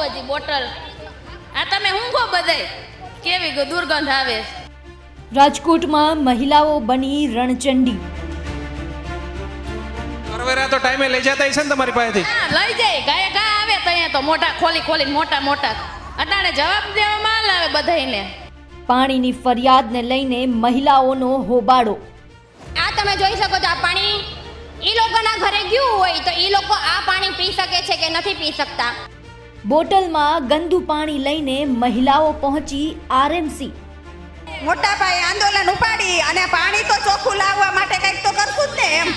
હજી બોટલ આ તમે ઊંઘો બધાય કેવી દુર્ગંધ આવે। રાજકોટમાં મહિલાઓ બની રણચંડી। કરવેરા તો ટાઈમે લઈ જતા હશે ને તમારી પાસેથી? હા લઈ જાય ગાય આવે તો મોટા ખોલીને મોટા અટાણે જવાબ દેવામાં આવે બધાયને। પાણીની ફરિયાદને લઈને મહિલાઓનો હોબાળો। આ તમે જોઈ શકો છો, આ પાણી ઈ લોકોના ઘરે ગયું હોય તો ઈ લોકો આ પાણી પી શકે છે કે નથી પી શકતા। બોટલમાં ગંદુ પાણી લઈને મહિલાઓ પહોંચી આરએમસી। મોટા પાયે આંદોલન ઉપાડી અને પાણી તો ચોખ્ખું લાવવા માટે કંઈક તો કરશું જ ને એમ।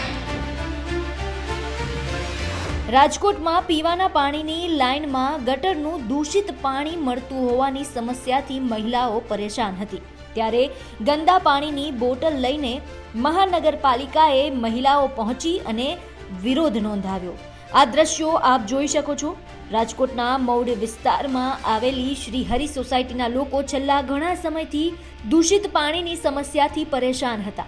રાજકોટમાં પીવાના પાણીની લાઇનમાં ગટરનું દૂષિત પાણી મળતું હોવાની સમસ્યાથી મહિલાઓ પરેશાન હતી, ત્યારે ગંદા પાણીની બોટલ લઈને મહાનગરપાલિકાએ મહિલાઓ પહોંચી અને વિરોધ નોંધાવ્યો। આ દ્રશ્યો આપ જોઈ શકો છો। રાજકોટના મૌડ વિસ્તારમાં આવેલી શ્રી હરિ સોસાયટીના લોકો છેલ્લા ઘણા સમયથી દૂષિત પાણીની સમસ્યાથી પરેશાન હતા।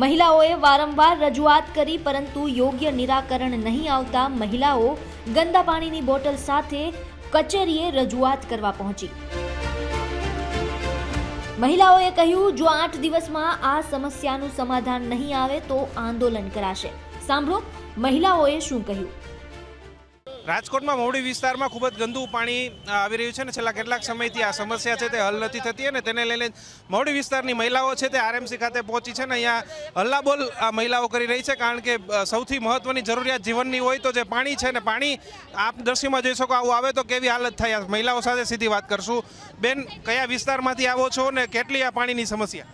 મહિલાઓએ વારંવાર રજૂઆત કરી, પરંતુ યોગ્ય નિરાકરણ નહીં આવતા મહિલાઓ ગંદા પાણીની બોટલ સાથે કચેરીએ રજૂઆત કરવા પહોંચી। મહિલાઓએ કહ્યું, જો 8 દિવસમાં આ સમસ્યાનું સમાધાન નહીં આવે તો આંદોલન કરાશે। સાંભળો મહિલાઓએ શું કહ્યું। રાજકોટમાં મૌડી વિસ્તારમાં ખૂબ જ ગંદુ પાણી આવી રહ્યું છે ને છેલ્લા કેટલાક સમયથી આ સમસ્યા છે તે હલ નથી થતી અને તેને લઈને મૌડી વિસ્તારની મહિલાઓ છે તે આરએમસી ખાતે પહોંચી છે ને અહીંયા હલ્લાબોલ આ મહિલાઓ કરી રહી છે, કારણ કે સૌથી મહત્વની જરૂરિયાત જીવનની હોય તો જે પાણી છે ને પાણી આપ દ્રશ્યમાં જોઈ શકો આવું આવે તો કેવી હાલત થાય। મહિલાઓ સાથે સીધી વાત કરશું। બેન, કયા વિસ્તારમાંથી આવો છો ને કેટલી આ પાણીની સમસ્યા?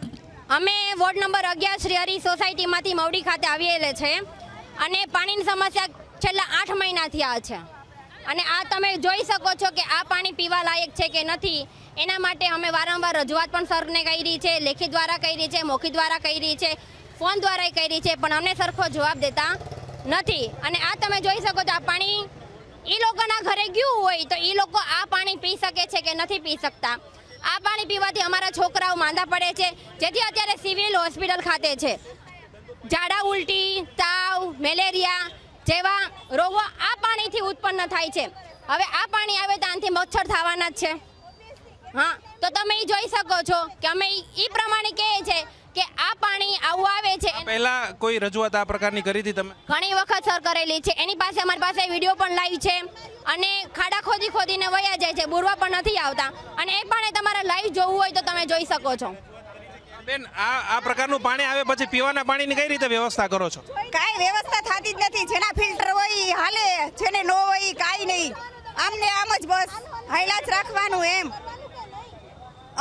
અમે વોર્ડ નંબર 11 શ્રી હરિ સોસાયટીમાંથી મવડી ખાતે આવેલા છે અને પાણીની સમસ્યા છેલ્લા 8 મહિનાથી આ છે અને આ તમે જોઈ શકો છો કે આ પાણી પીવા લાયક છે કે નથી। એના માટે અમે વારંવાર રજૂઆત પણ સરને કરી છે, લેખિત દ્વારા કરી છે, મૌખિક દ્વારા કરી છે, ફોન દ્વારા કરી છે, પણ અમને સરખો જવાબ દેતા નથી। અને આ તમે જોઈ શકો છો, આ પાણી ઈ લોકોના ઘરે ગયું હોય તો ઈ લોકો આ પાણી પી શકે છે કે નથી પી શકતા। આ પાણી પીવાથી અમારા છોકરાઓ માંદા પડે છે, જેથી અત્યારે સિવિલ હોસ્પિટલ ખાતે છે ઝાડા ઉલટી, તાવ, મેલેરિયા જેવા રોગો આ પાણીથી ઉત્પન્ન થાય છે। હવે આ પાણી આવે તો આનાથી મચ્છર થવાના જ છે। હા, તો તમે એ જોઈ શકો છો કે અમે એ પ્રમાણે કહે છે કે આ પાણી આવું આવે છે। પહેલા કોઈ રજૂઆત આ પ્રકારની કરી હતી તમે? ઘણી વખત સર કરેલી છે, એની પાસે અમારી પાસે વિડીયો પણ લાઈવ છે અને ખાડા ખોદીને વયા જાય છે, બોરવા પણ નથી આવતા અને એ પાણી તમારે લાઈવ જોવું હોય તો તમે જોઈ શકો છો। બેન, આ પ્રકારનું પાણી આવે પછી પીવાના પાણીની કઈ રીતે વ્યવસ્થા કરો છો? કાંઈ વ્યવસ્થા થતી જ નથી। જેના ફિલ્ટર હોય ઈ હાલે, જેને નો હોય ઈ કાંઈ નહીં, આમને આમ જ બસ હાઈલા જ રાખવાનું એમ।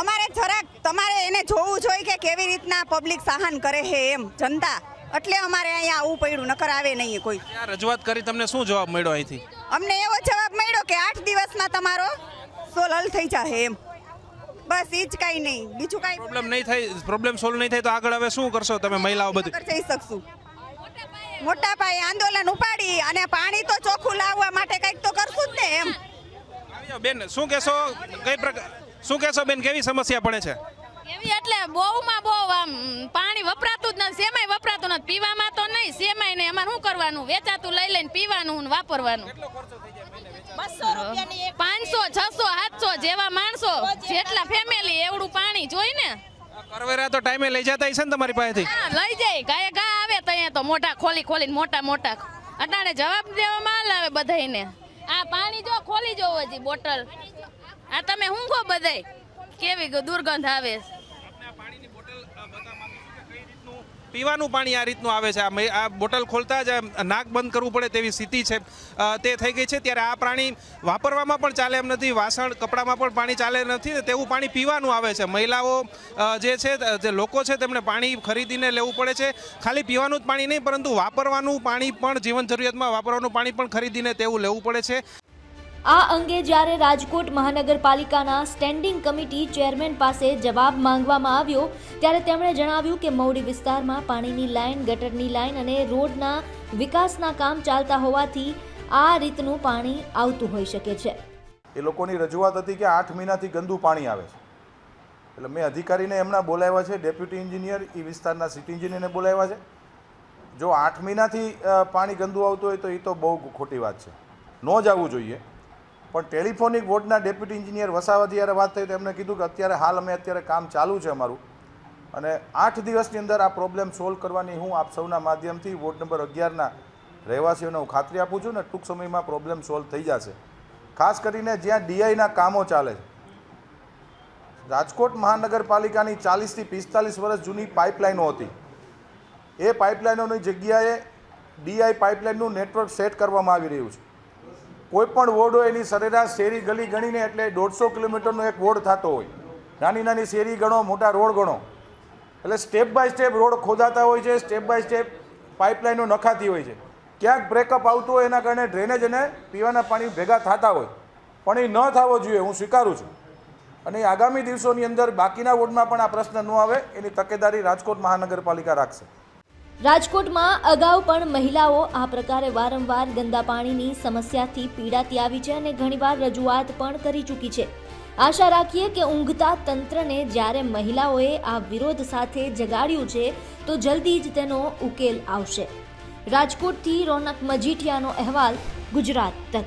અમારે જરાક તમારે એને જોવું જોઈએ કે કેવી રીતના પબ્લિક સહન કરે છે એમ, જનતા, એટલે અમારે અહીંયા આવવું પડ્યું, નકર આવે નહીં કોઈ। આ રજૂઆત કરી, તમને શું જવાબ મળ્યો અહીંથી? અમને એવો જવાબ મળ્યો કે 8 દિવસમાં તમારો સોલ હલ થઈ જશે એમ, બસ ઈ જ કાંઈ નહીં, બીજું કાંઈ પ્રોબ્લેમ સોલ્વ નહીં થાય તો આગળ હવે શું કરશો તમે મહિલાઓ બધું? જઈ શકશું, મોટા પાયે આંદોલન ઉપાડી અને પાણી તો ચોખ્ખું લાવવા માટે કંઈક તો કરશું જ ને એમ। બેન, શું કહેશો, શું કહેશો બેન, કેવી સમસ્યા પડે છે? એવી એટલે બહુમાં બહુ આમ પાણી વપરાતું જ નથી, સેમાય વપરાતું નથી, પીવામાં તો નહીં, સેમાય નહીં, અમારે શું કરવાનું, વેચાતું લઈ લઈને પીવાનું ને વાપરવાનું। 500, 600, 700 જેવા માણસો, જેટલા ફેમિલી એવડું પાણી જોઈ ને। કરવેરા તો ટાઈમે લઈ જતા હશે ને તમારી પાસેથી? હા લઈ જાય ગાય આવે તો મોટા ખોલીને મોટા અટાણે જવાબ દેવામાં આવે બધાયને। આ પાણી જો ખોલી જોવો હજી બોટલ આ તમે ઊંઘો બધાય કેવી દુર્ગંધ આવે। પીવાનું પાણી આ રીતનું આવે છે, આ બોટલ ખોલતા જ નાક બંધ કરવું પડે તેવી સ્થિતિ છે તે થઈ ગઈ છે। ત્યારે આ પાણી વાપરવામાં પણ ચાલે એમ નથી, વાસણ કપડામાં પણ પાણી ચાલે નથી ને તેવું પાણી પીવાનું આવે છે। મહિલાઓ જે છે, જે લોકો છે, તેમને પાણી ખરીદીને લેવું પડે છે। ખાલી પીવાનું જ પાણી નહીં, પરંતુ વાપરવાનું પાણી પણ, જીવન જરૂરિયાતમાં વાપરવાનું પાણી પણ ખરીદીને તેવું લેવું પડે છે। આ અંગે જ્યારે રાજકોટ મહાનગરપાલિકાના સ્ટેન્ડિંગ કમિટી ચેરમેન પાસે જવાબ માંગવામાં આવ્યો ત્યારે તેમણે જણાવ્યું કે મૌડી વિસ્તારમાં પાણીની લાઇન, ગટરની લાઇન અને રોડના વિકાસના કામ ચાલતા હોવાથી આ રીતનું પાણી આવતું હોઈ શકે છે। એ લોકોની રજૂઆત હતી કે 8 મહિનાથી ગંદુ પાણી આવે છે, એટલે મેં અધિકારીને એમના બોલાવ્યા છે, ડેપ્યુટી એન્જિનિયર એ વિસ્તારના સિટી એન્જિનિયરને બોલાવ્યા છે। જો 8 મહિનાથી પાણી ગંદુ આવતું હોય તો એ તો બહુ ખોટી વાત છે, ન જ આવવું જોઈએ। પણ ટેલિફોનિક વોર્ડના ડેપ્યુટી એન્જિનિયર વસાવાથી જ્યારે વાત થઈ તો એમણે કીધું કે અત્યારે કામ ચાલુ છે અમારું, અને 8 દિવસની અંદર આ પ્રોબ્લેમ સોલ્વ કરવાની હું આપ સૌના માધ્યમથી વોર્ડ નંબર 11ના રહેવાસીઓને હું ખાતરી આપું છું ને ટૂંક સમયમાં પ્રોબ્લેમ સોલ્વ થઈ જશે. ખાસ કરીને જ્યાં ડીઆઈના કામો ચાલે છે, રાજકોટ મહાનગરપાલિકાની 40 થી 45 વર્ષ જૂની પાઇપલાઇનો હતી, એ પાઇપલાઇનોની જગ્યાએ ડીઆઈ પાઇપલાઇનનું નેટવર્ક સેટ કરવામાં આવી રહ્યું છે. કોઈપણ વોર્ડ હોય એની સરેરાશ શેરી ગલી ગણીને એટલે 150 કિલોમીટરનો એક વોર્ડ થતો હોય, નાની નાની શેરી ગણો, મોટા રોડ ગણો, એટલે સ્ટેપ બાય સ્ટેપ રોડ ખોદાતા હોય છે, સ્ટેપ બાય સ્ટેપ પાઇપલાઇનો નખાતી હોય છે. ક્યાંક બ્રેકઅપ આવતું હોય એના કારણે ડ્રેનેજ અને પીવાના પાણી ભેગા થતા હોય, પણ એ ન થવો જોઈએ, હું સ્વીકારું છું. અને આગામી દિવસોની અંદર બાકીના વોર્ડમાં પણ આ પ્રશ્ન ન આવે એની તકેદારી રાજકોટ મહાનગરપાલિકા રાખશે. રાજકોટમાં અગાઉ પણ મહિલાઓ આ પ્રકારે વારંવાર ગંદા પાણીની સમસ્યાથી પીડાતી આવી છે અને ઘણીવાર રજૂઆત પણ કરી ચૂકી છે. આશા રાખીએ કે ઊંઘતા તંત્રને જ્યારે મહિલાઓએ આ વિરોધ સાથે જગાડ્યું છે તો જલ્દી જ તેનો ઉકેલ આવશે. રાજકોટથી રોનક મજીઠિયાનો અહેવાલ, ગુજરાત તક.